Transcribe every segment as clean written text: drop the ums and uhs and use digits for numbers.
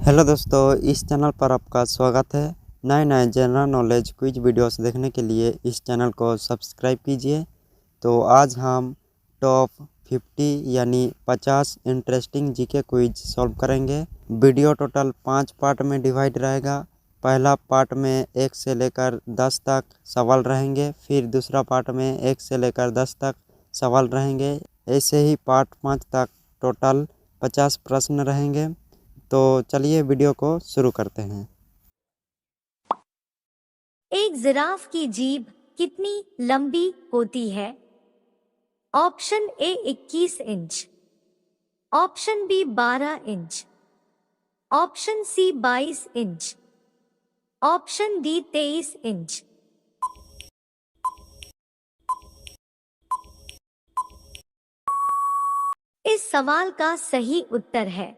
Hello दोस्तों, इस channel पर आपका स्वागत है। नए नए जनरल नॉलेज क्विज वीडियोस देखने के लिए इस चैनल को सब्सक्राइब कीजिए। तो आज हम टॉप 50 यानी 50 इंटरेस्टिंग जीके क्विज सॉल्व करेंगे। वीडियो टोटल 5 पार्ट में डिवाइड रहेगा। पहला पार्ट में 1 से लेकर 10 तक सवाल रहेंगे, फिर दूसरा पार्ट में 1 से लेकर 10 तक सवाल रहेंगे। ऐसे ही पार्ट 5 तक टोटल 50 प्रश्न रहेंगे। तो चलिए वीडियो को शुरू करते हैं। एक जिराफ की जीभ कितनी लंबी होती है? Option A 21 inch, option B 12 inch, option C 22 inch, option D 23 inch. इस सवाल का सही उत्तर है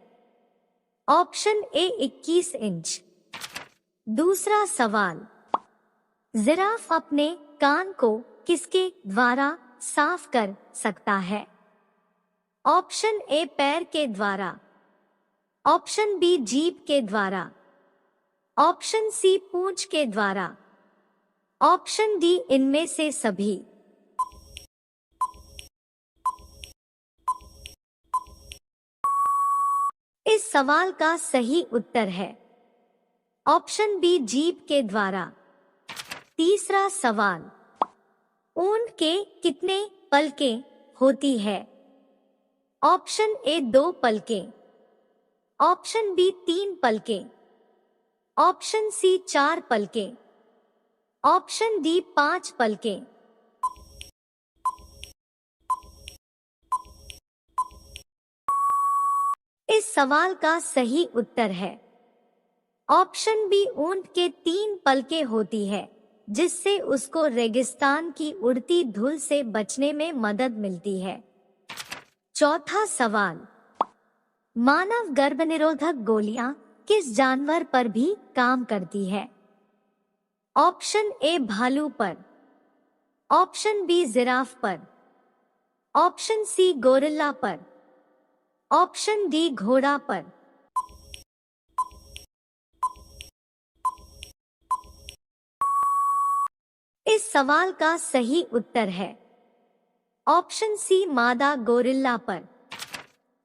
ऑप्शन ए 21 इंच। दूसरा सवाल, जिराफ अपने कान को किसके द्वारा साफ कर सकता है? ऑप्शन ए पैर के द्वारा, ऑप्शन बी जीभ के द्वारा, ऑप्शन सी पूंछ के द्वारा, ऑप्शन डी इनमें से सभी। इस सवाल का सही उत्तर है ऑप्शन बी जीभ के द्वारा। तीसरा सवाल, ऊंट के कितने पलकें होती है? ऑप्शन ए 2 पलकें, ऑप्शन बी 3 पलकें, ऑप्शन सी 4 पलकें, ऑप्शन डी 5 पलकें। इस सवाल का सही उत्तर है ऑप्शन बी ऊंट के 3 पलकें होती है, जिससे उसको रेगिस्तान की उड़ती धूल से बचने में मदद मिलती है। चौथा सवाल, मानव गर्भनिरोधक गोलियां किस जानवर पर भी काम करती है? ऑप्शन ए भालू पर, ऑप्शन बी जिराफ पर, ऑप्शन सी गोरिल्ला पर, ऑप्शन डी घोड़ा पर। इस सवाल का सही उत्तर है ऑप्शन सी मादा गोरिल्ला पर।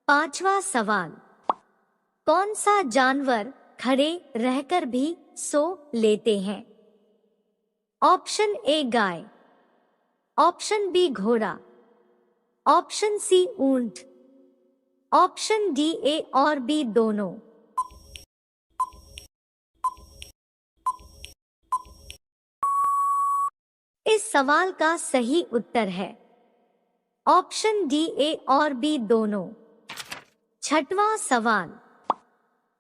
पांचवा सवाल, कौन सा जानवर खड़े रहकर भी सो लेते हैं? ऑप्शन ए गाय, ऑप्शन बी घोड़ा, ऑप्शन सी ऊंट, ऑप्शन डी ए और बी दोनों। इस सवाल का सही उत्तर है ऑप्शन डी ए और बी दोनों। छठवां सवाल,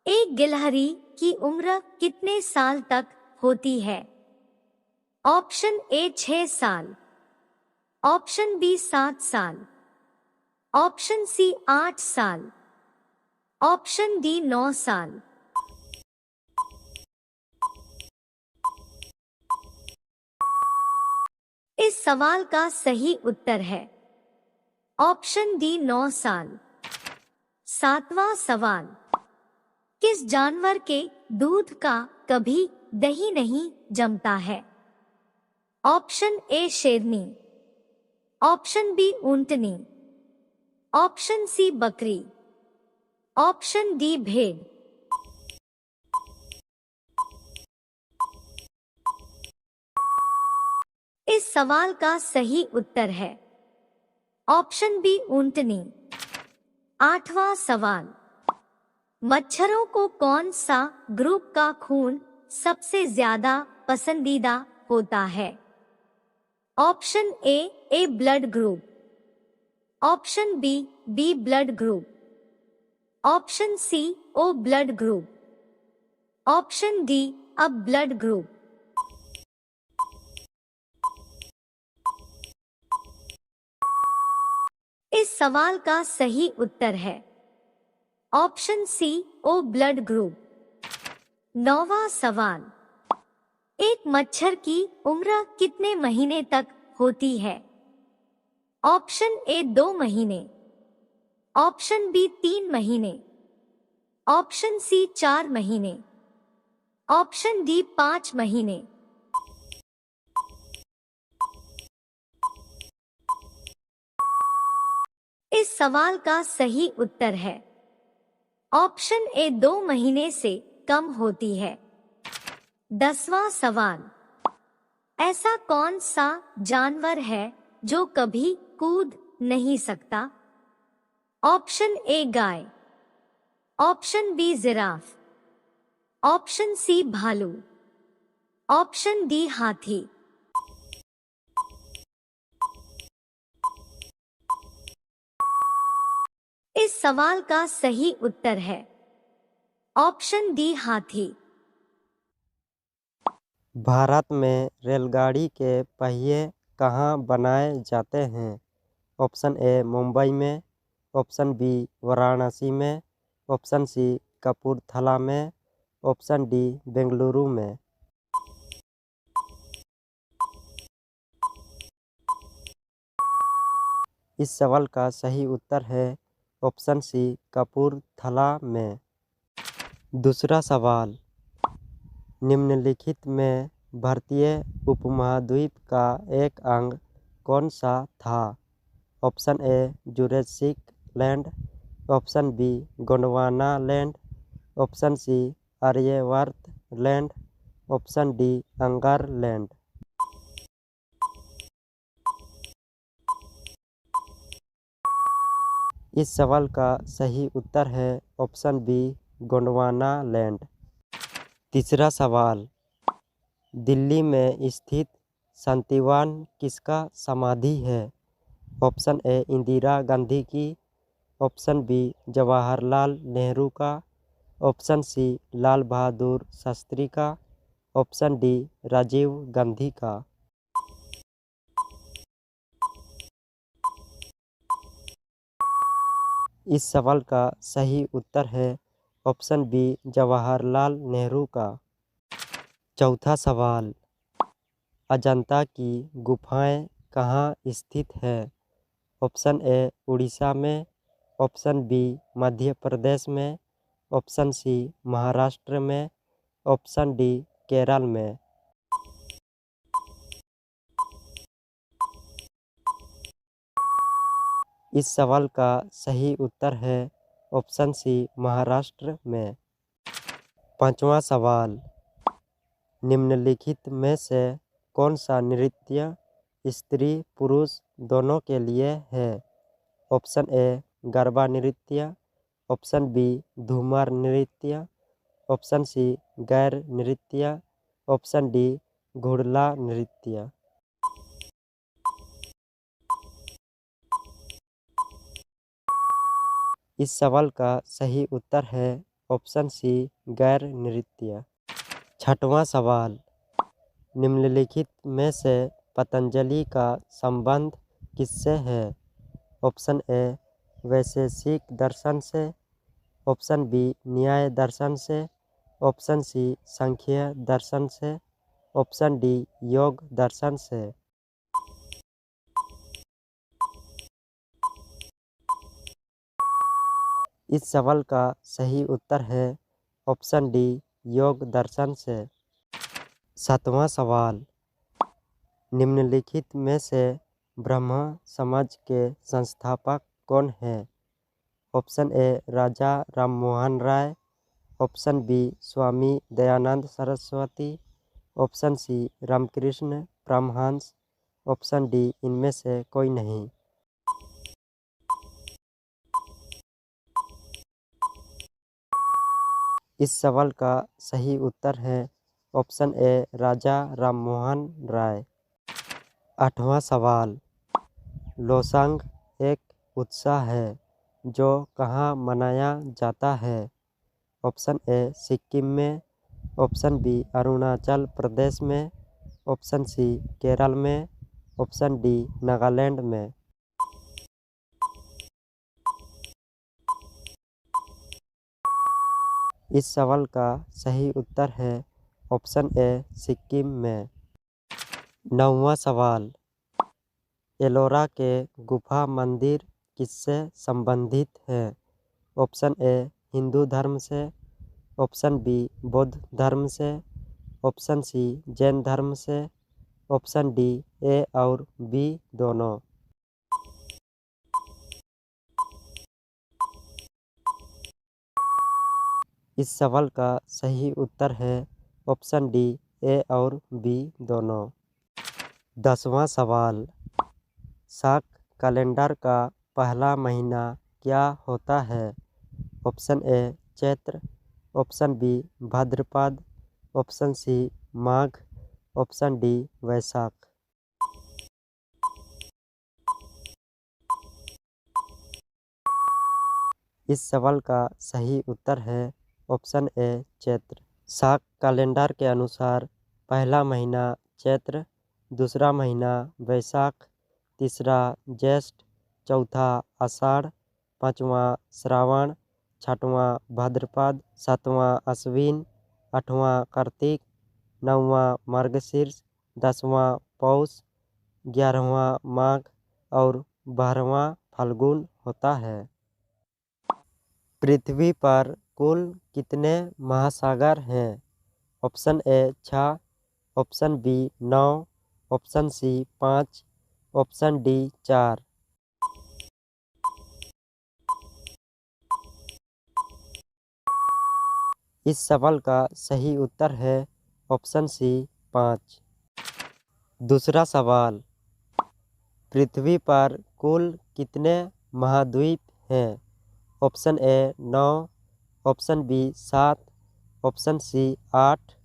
एक गिलहरी की उम्र कितने साल तक होती है? ऑप्शन ए 6 साल, ऑप्शन बी 7 साल, ऑप्शन सी 8 साल, ऑप्शन डी 9 साल। इस सवाल का सही उत्तर है ऑप्शन डी 9 साल। सातवां सवाल, किस जानवर के दूध का कभी दही नहीं जमता है? ऑप्शन ए शेरनी, ऑप्शन बी ऊंटनी, ऑप्शन सी बकरी, ऑप्शन डी भेड़। इस सवाल का सही उत्तर है ऑप्शन बी ऊंटनी। आठवां सवाल, मच्छरों को कौन सा ग्रुप का खून सबसे ज्यादा पसंदीदा होता है? Option A blood group, option B blood group, option C O blood group, option D AB blood group. इस सवाल का सही उत्तर है option C O blood group. नौवां सवाल, एक मच्छर की उम्र कितने महीने तक होती है? ऑप्शन ए 2 महीने, ऑप्शन बी 3 महीने, ऑप्शन सी 4 महीने, ऑप्शन डी 5 महीने। इस सवाल का सही उत्तर है ऑप्शन ए 2 महीने से कम होती है। 10वां सवाल, ऐसा कौन सा जानवर है जो कभी कूद नहीं सकता? ऑप्शन ए गाय, option B giraffe, option C भालू, ऑप्शन डी हाथी। इस सवाल का सही उत्तर है ऑप्शन डी हाथी। भारत में रेलगाड़ी के पहिए कहाँ बनाए जाते हैं? ऑप्शन ए मुंबई में, ऑप्शन बी वाराणसी में, ऑप्शन सी कपूरथला में, ऑप्शन डी बेंगलुरु में। इस सवाल का सही उत्तर है ऑप्शन सी कपूरथला में। दूसरा सवाल, निम्नलिखित में भारतीय उपमहाद्वीप का एक अंग कौन सा था? Option A Jurassic land, option B Gondwana land, option C Aryavarta land, option D Angara land. इस सवाल का सही उत्तर है ऑप्शन बी गोंडवाना लैंड। तीसरा सवाल, दिल्ली में स्थित शांतिवन किसका समाधि है? ऑप्शन ए इंदिरा गांधी की, ऑप्शन बी जवाहरलाल नेहरू का, ऑप्शन सी लाल बहादुर शास्त्री का, ऑप्शन डी राजीव गांधी का। इस सवाल का सही उत्तर है ऑप्शन बी जवाहरलाल नेहरू का। चौथा सवाल, अजंता की गुफाएं कहाँ स्थित है? ऑप्शन ए उड़ीसा में, ऑप्शन बी मध्य प्रदेश में, ऑप्शन सी महाराष्ट्र में, ऑप्शन डी केरल में। इस सवाल का सही उत्तर है ऑप्शन सी महाराष्ट्र में। पांचवा सवाल, निम्नलिखित में से कौन सा नृत्य स्त्री पुरुष दोनों के लिए है? ऑप्शन ए गरबा नृत्य, ऑप्शन बी धूमर नृत्य, ऑप्शन सी गैर नृत्य, ऑप्शन डी घुड़ला नृत्य। इस सवाल का सही उत्तर है ऑप्शन सी गैर नृत्य। छठवां सवाल, निम्नलिखित में से पतंजलि का संबंध किससे है? ऑप्शन ए वैशेषिक दर्शन से, ऑप्शन बी न्याय दर्शन से, ऑप्शन सी सांख्य दर्शन से, ऑप्शन डी योग दर्शन से। इस सवाल का सही उत्तर है ऑप्शन डी योग दर्शन से। सातवां सवाल, निम्नलिखित में से ब्रह्म समाज के संस्थापक कौन है? Option A Raja Rammohan Roy, option B Swami Dayanand Saraswati, option C Ramakrishna Paramhansa, option D इनमें से कोई नहीं। इस सवाल का सही उत्तर है ऑप्शन ए राजा राममोहन राय। आठवां सवाल, लोसांग एक उत्सव है जो कहाँ मनाया जाता है? ऑप्शन ए सिक्किम में, ऑप्शन बी अरुणाचल प्रदेश में, ऑप्शन सी केरल में, ऑप्शन डी नागालैंड में। इस सवाल का सही उत्तर है ऑप्शन ए सिक्किम में। नौवां सवाल, एलोरा के गुफा मंदिर किससे संबंधित है? ऑप्शन ए हिंदू धर्म से, ऑप्शन बी बौद्ध धर्म से, ऑप्शन सी जैन धर्म से, ऑप्शन डी ए और बी दोनों। इस सवाल का सही उत्तर है ऑप्शन डी ए और बी दोनों। 10वां सवाल, शाक कैलेंडर का पहला महीना क्या होता है? ऑप्शन ए चैत्र, ऑप्शन बी भाद्रपद, ऑप्शन सी माघ, ऑप्शन डी वैशाख। इस सवाल का सही उत्तर है ऑप्शन ए चैत्र। शाक कैलेंडर के अनुसार पहला महीना चैत्र, दूसरा महीना वैशाख, तीसरा ज्येष्ठ, चौथा आषाढ़, पाँचवां श्रावण, छठवां भाद्रपद, सातवां अश्विन, आठवां कार्तिक, नौवां मार्गशीर्ष, 10वां पौष, 11वां माघ और 12वां फाल्गुन होता है। पृथ्वी पर कुल कितने महासागर हैं? Option A 6, option B 9, option C 5, option D 4। इस सवाल का सही उत्तर है ऑप्शन सी 5। दूसरा सवाल, पृथ्वी पर कुल कितने महाद्वीप हैं? Option A 9, option B 7, option C 8,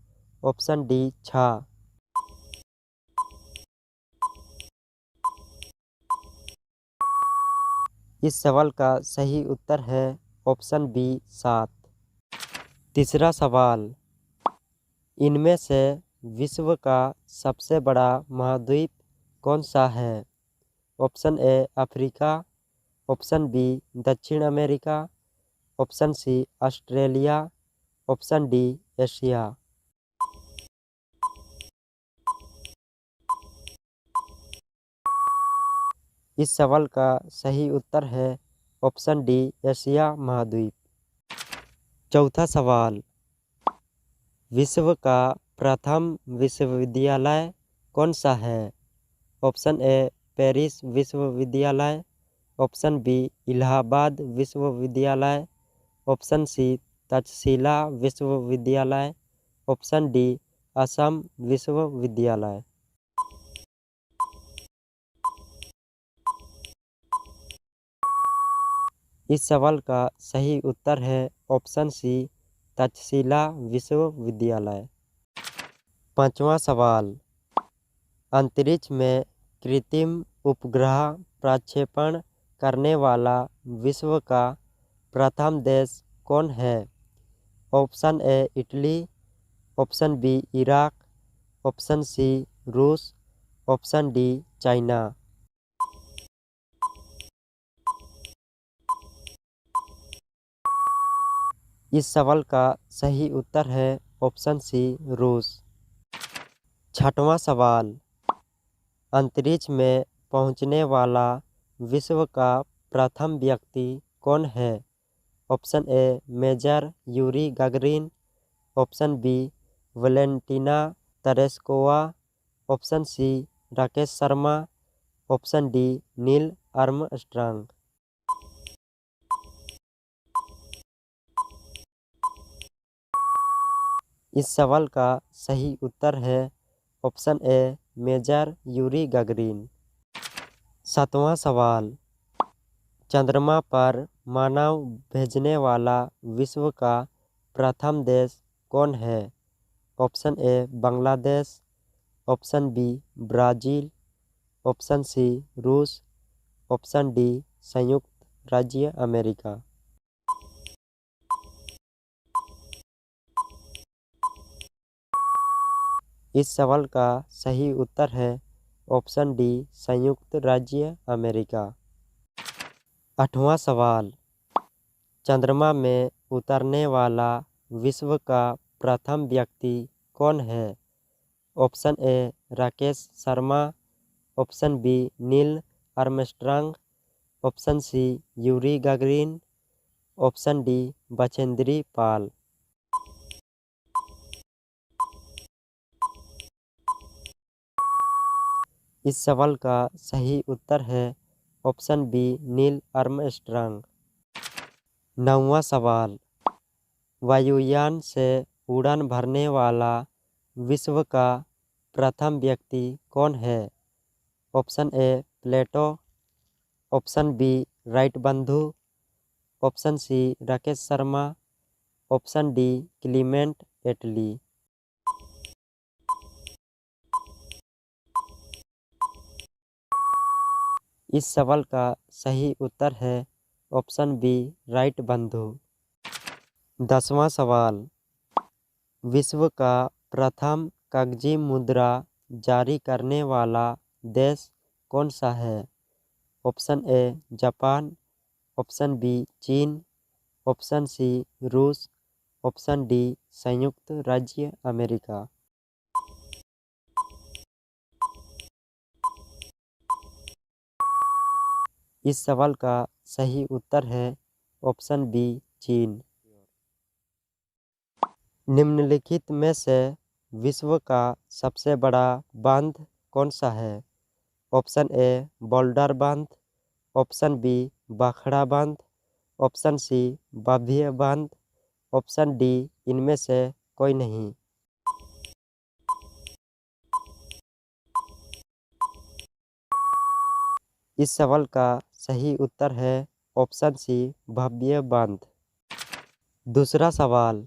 option D 6। इस सवाल का सही उत्तर है ऑप्शन बी 7। तीसरा सवाल, इनमें से विश्व का सबसे बड़ा महाद्वीप कौन सा है? Option A Africa, option B दक्षिण America, option C Australia, option D Asia. इस सवाल का सही उत्तर है ऑप्शन डी एशिया महाद्वीप। चौथा सवाल, विश्व का प्रथम विश्वविद्यालय कौन सा है? ऑप्शन ए पेरिस विश्वविद्यालय, ऑप्शन बी इलाहाबाद विश्वविद्यालय, ऑप्शन सी तक्षशिला विश्वविद्यालय, ऑप्शन डी असम विश्वविद्यालय। इस सवाल का सही उत्तर है ऑप्शन सी तक्षशिला विश्वविद्यालय। पांचवा सवाल, अंतरिक्ष में कृत्रिम उपग्रह प्रक्षेपण करने वाला विश्व का प्रथम देश कौन है? Option A Italy, option B Iraq, option C रूस, ऑप्शन डी चाइना। इस सवाल का सही उत्तर है ऑप्शन सी रूस। छठवां सवाल, अंतरिक्ष में पहुंचने वाला विश्व का प्रथम व्यक्ति कौन है? Option A major Yuri Gagarin, option B Valentina Tereshkova, option C Rakesh Sharma, option D Neil Armstrong. इस सवाल का सही उत्तर है option A major Yuri Gagarin. सातवां सवाल, चंद्रमा पर मानव भेजने वाला विश्व का प्रथम देश कौन है? Option A Bangladesh, option B Brazil, option C रूस, ऑप्शन डी संयुक्त राज्य अमेरिका। इस सवाल का सही उत्तर है ऑप्शन डी संयुक्त राज्य अमेरिका। आठवां सवाल, चंद्रमा में उतरने वाला विश्व का प्रथम व्यक्ति कौन है? Option A Rakesh Sharma, option B Neil Armstrong, option C Yuri Gagarin, option D Bachendri Pal. इस सवाल का सही उत्तर है ऑप्शन बी नील आर्मस्ट्रांग। 9वां सवाल, वायुयान से उड़ान भरने वाला विश्व का प्रथम व्यक्ति कौन है? Option A Plato, option B Wright बंधु, option C Rakesh Sharma, option D Clement Attlee. इस सवाल का सही उत्तर है ऑप्शन बी राइट बंधु। 10वां सवाल, विश्व का प्रथम कागजी मुद्रा जारी करने वाला देश कौन सा है? Option A Japan, option B चीन, ऑप्शन सी रूस, ऑप्शन डी संयुक्त राज्य अमेरिका। इस सवाल का सही उत्तर है ऑप्शन बी चीन। निम्नलिखित में से विश्व का सबसे बड़ा बांध कौन सा है? ऑप्शन ए बोल्डर बांध, ऑप्शन बी बाखड़ा बांध, ऑप्शन सी बाभिया बांध, ऑप्शन डी इनमें से कोई नहीं। इस सवाल का सही उत्तर है ऑप्शन सी भव्य बांध। दूसरा सवाल,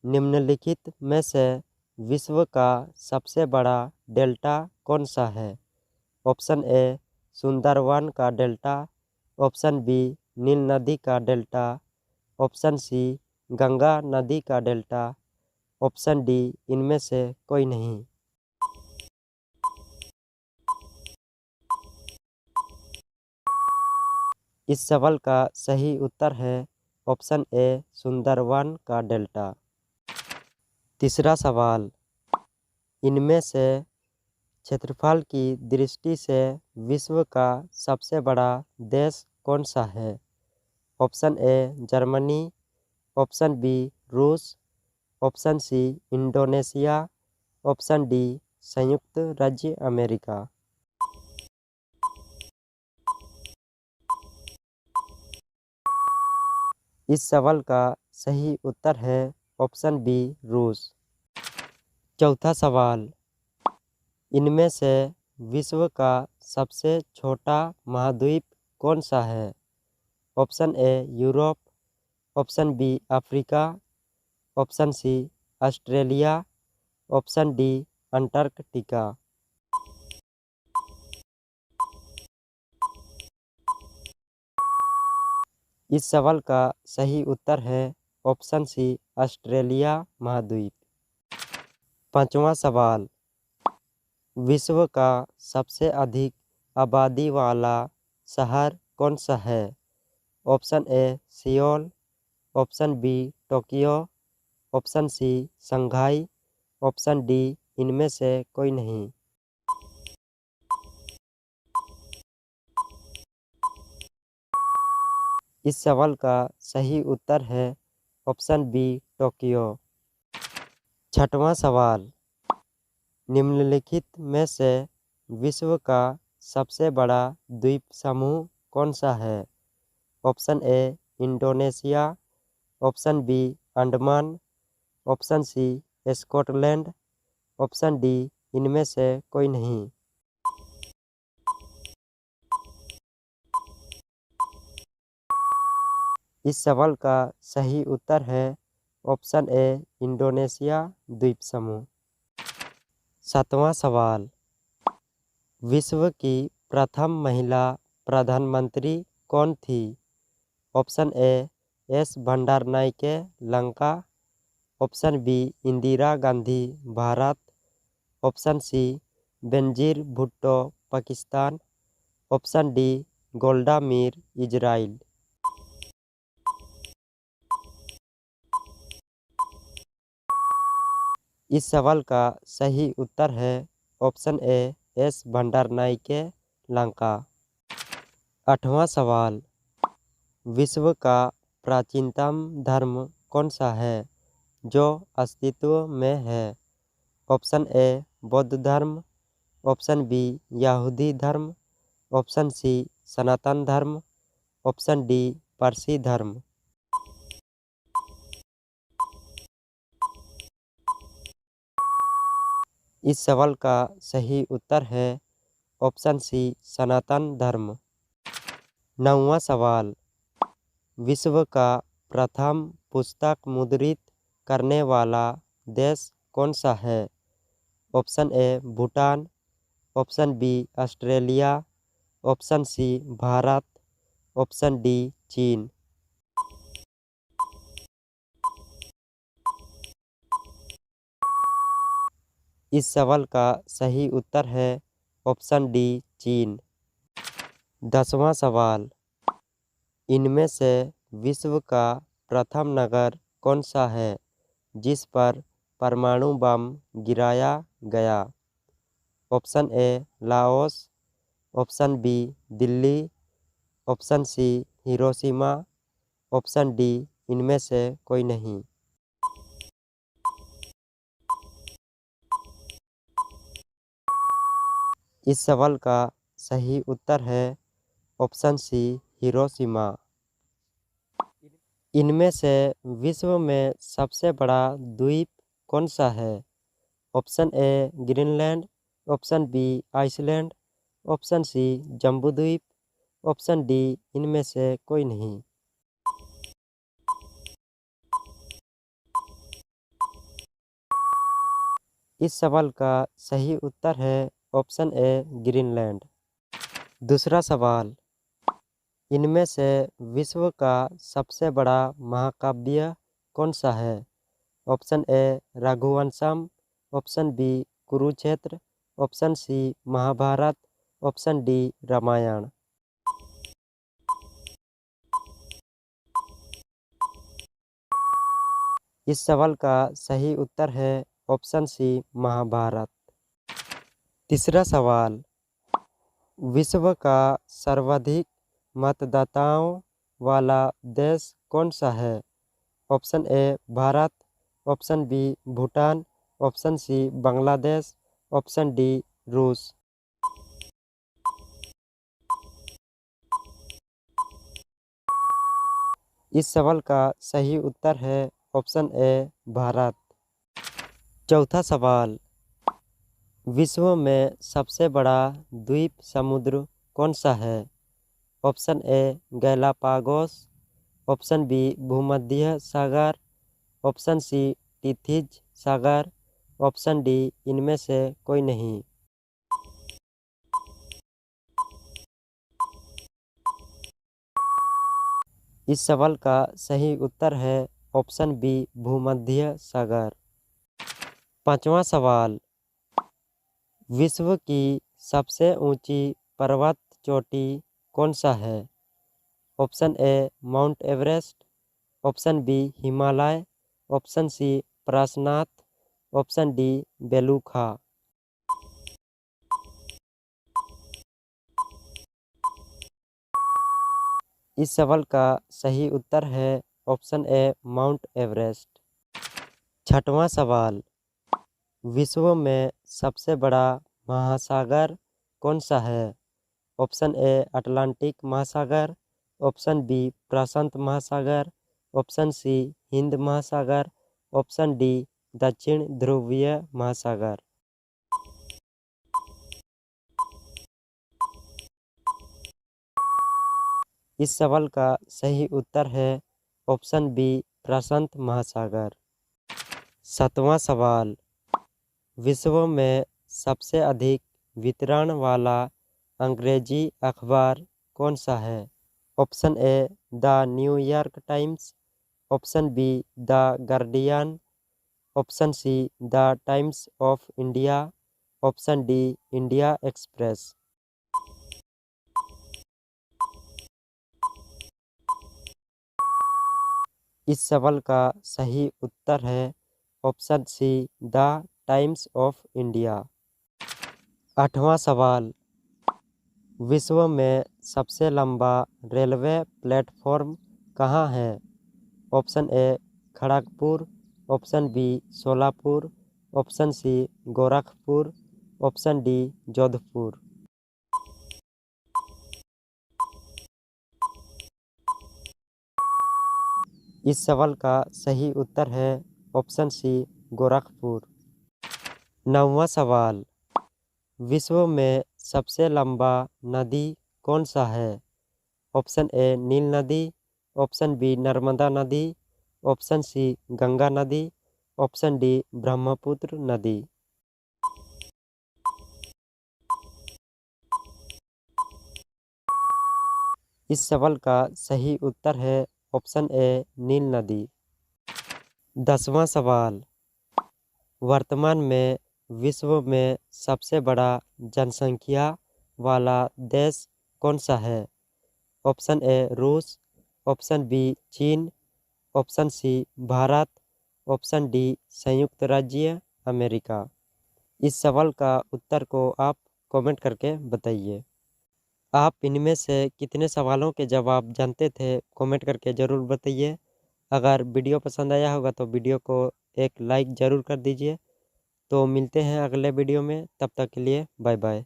निम्नलिखित में से विश्व का सबसे बड़ा डेल्टा कौन सा है? ऑप्शन ए सुंदरवन का डेल्टा, ऑप्शन बी नील नदी का डेल्टा, ऑप्शन सी गंगा नदी का डेल्टा, ऑप्शन डी इनमें से कोई नहीं। इस सवाल का सही उत्तर है ऑप्शन ए सुंदरवन का डेल्टा। तीसरा सवाल, इनमें से क्षेत्रफल की दृष्टि से विश्व का सबसे बड़ा देश कौन सा है? Option A Germany, option B रूस, option C Indonesia, option D संयुक्त राज्य अमेरिका। इस सवाल का सही उत्तर है ऑप्शन बी रूस। चौथा सवाल, इनमें से विश्व का सबसे छोटा महाद्वीप कौन सा है? Option A Europe, option B Africa, option C Australia, option D Antarctica. इस सवाल का सही उत्तर है ऑप्शन सी ऑस्ट्रेलिया महाद्वीप। पांचवा सवाल, विश्व का सबसे अधिक आबादी वाला शहर कौन सा है? Option A Seoul, option B Tokyo, option C Shanghai, option D इनमें से कोई नहीं। इस सवाल का सही उत्तर है ऑप्शन बी टोक्यो। छठवां सवाल, निम्नलिखित में से विश्व का सबसे बड़ा द्वीप समूह कौन सा है? Option A Indonesia, option B Andaman, option C Scotland, option D इनमें से कोई नहीं। इस सवाल का सही उत्तर है ऑप्शन ए इंडोनेशिया द्वीप समूह। सातवां सवाल, विश्व की प्रथम महिला प्रधानमंत्री कौन थी? Option A S Bandaranaike Lanka, option B Indira Gandhi Bharat, option C Benazir Bhutto Pakistan, option D Golda Meir Israel. इस सवाल का सही उत्तर है option A S Bandaranaike Lanka. आठवां सवाल, विश्व का प्राचीनतम धर्म कौन सा है जो अस्तित्व में है? ऑप्शन ए बौद्ध धर्म, ऑप्शन बी यहूदी धर्म, ऑप्शन सी सनातन धर्म, ऑप्शन डी पारसी धर्म। इस सवाल का सही उत्तर है ऑप्शन सी सनातन धर्म। 9वां सवाल, विश्व का प्रथम पुस्तक मुद्रित करने वाला देश कौन सा है? Option A Bhutan, option B Australia, option C Bharat, option D चीन। इस सवाल का सही उत्तर है ऑप्शन डी चीन। 10वां सवाल, इनमें से विश्व का प्रथम नगर कौन सा है जिस पर परमाणु बम गिराया गया? Option A Laos, option B Delhi, option C Hiroshima, option D इनमें से कोई नहीं। इस सवाल का सही उत्तर है ऑप्शन सी हिरोशिमा। इनमें से विश्व में सबसे बड़ा द्वीप कौन सा है? Option A Greenland, option B Iceland, option C Jambudvipa, option D इनमें से कोई नहीं। इस सवाल का सही उत्तर है ऑप्शन ए ग्रीनलैंड। दूसरा सवाल, इनमें से विश्व का सबसे बड़ा महाकाव्य कौन सा है? Option A Raghuvamsham, option B Kurukshetra, option C Mahabharata, option D Ramayana. इस सवाल का सही उत्तर है ऑप्शन सी महाभारत। तीसरा सवाल, विश्व का सर्वाधिक मतदाताओं वाला देश कौन सा है? Option A Bharat, option B Bhutan, option C Bangladesh, option D रूस। इस सवाल का सही उत्तर है ऑप्शन ए भारत। चौथा सवाल, विश्व में सबसे बड़ा द्वीप समुद्र कौन सा है? Option A Galapagos, option B भूमध्य सागर, ऑप्शन सी टिथिज सागर, ऑप्शन डी इनमें से कोई नहीं। इस सवाल का सही उत्तर है ऑप्शन बी भूमध्य सागर। पांचवा सवाल, विश्व की सबसे ऊंची पर्वत चोटी कौन सा है? Option A Mount Everest, option B Himalaya, option C Parasnath, option D Belukha. इस सवाल का सही उत्तर है ऑप्शन ए माउंट एवरेस्ट। छठवां सवाल, विश्व में सबसे बड़ा महासागर कौन सा है? ऑप्शन ए अटलांटिक महासागर, ऑप्शन बी प्रशांत महासागर, ऑप्शन सी हिंद महासागर, ऑप्शन डी दक्षिण ध्रुवीय महासागर। इस सवाल का सही उत्तर है ऑप्शन बी प्रशांत महासागर। सातवां सवाल, विश्व में सबसे अधिक वितरण वाला अंग्रेजी अखबार कौन सा है? Option A the New York times, option be the guardian, option see the times of India, option D India express. इस सवाल का सही उत्तर है option see the times of India. आठवां सवाल, विश्व में सबसे लंबा रेलवे प्लेटफॉर्म कहाँ है? Option A Kharagpur, option B Solapur, option C Gorakhpur, option D Jodhpur. इस सवाल का सही उत्तर है ऑप्शन सी गोरखपुर। 9वां सवाल, विश्व में सबसे लंबा नदी कौन सा है? ऑप्शन ए नील नदी, ऑप्शन बी नर्मदा नदी, ऑप्शन सी गंगा नदी, ऑप्शन डी ब्रह्मपुत्र नदी। इस सवाल का सही उत्तर है ऑप्शन ए नील नदी। 10वां सवाल, वर्तमान में विश्व में सबसे बड़ा जनसंख्या वाला देश कौन सा है? ऑप्शन ए रूस, ऑप्शन बी चीन, option C Bharat, option D संयुक्त राज्य अमेरिका। इस सवाल का उत्तर को आप कमेंट करके बताइए। आप इनमें से कितने सवालों के जवाब जानते थे कमेंट करके ज़रूर बताइए। अगर वीडियो पसंद आया होगा तो वीडियो को एक लाइक ज़रूर कर दीजिए। तो मिलते हैं अगले वीडियो में, तब तक के लिए बाय बाय।